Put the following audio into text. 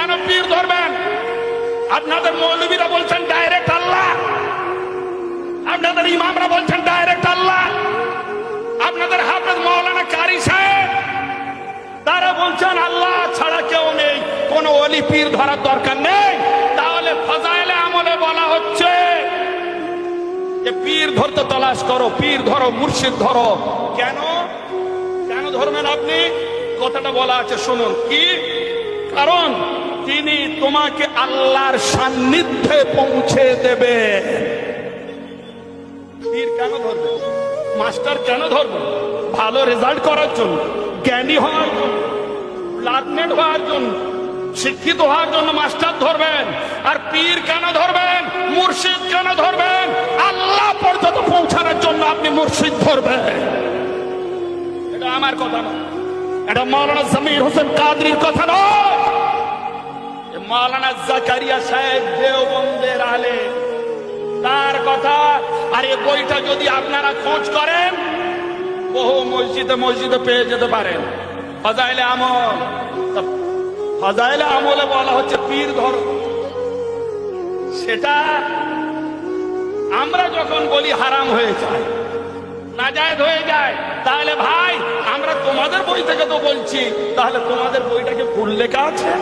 কেন পীর ধরবেন? আপনাদের মৌলবীরা বলছেন ডাইরেক্ট আল্লাহ, আপনাদের ইমামরা বলছেন ডাইরেক্ট আল্লাহ, আপনাদের হাফেজ মাওলানা কারি সাহেব তারা বলছেন আল্লাহ ছাড়া কেউ নেই, কোন ওলি পীর ধরার দরকার নেই। তাহলে ফাজাইলে আমলে বলা হচ্ছে যে পীর ধরতে তলাশ করো, পীর ধরো, মুর্শিদ ধরো। কেন কেন ধরবেন আপনি? কথাটা বলা আছে শুনুন। কি কারণ? তিনি তোমাকে আল্লাহর সান্নিধ্যে পৌঁছে দেবে। পীর কেন ধরবে? মাস্টার কেন ধরবে? ভালো রেজাল্ট করার জন্য, জ্ঞানী হওয়ার জন্য, লার্নেড হওয়ার জন্য, শিক্ষিত হওয়ার জন্য মাস্টার ধরবেন। আর পীর কেন ধরবেন? মুর্শিদ কেন ধরবেন? আল্লাহ পর্যন্ত পৌঁছানোর জন্য আপনি মুর্শিদ ধরবেন। এটা আমার কথা নয়, এটা মাওলানা জমির হোসেন কাদরির কথা নয়, মাওলানা জাকারিয়া সাহেব দেওবন্দের আলেম তার কথা। আর এই বইটা যদি আপনারা খোঁজ করেন বহু মসজিদে মসজিদে পেয়ে যেতে পারেন। ফাজাইলে আমল, ফাজাইলে আমলে বলা হচ্ছে পীর ধরো। সেটা আমরা যখন বলি হারাম হয়ে যায়, নাজায়েজ হয়ে যায়, তাহলে ভাই আমরা তোমাদের বই থেকে তো বলছি, তাহলে তোমাদের বইটাকে ভুল লেখা আছে?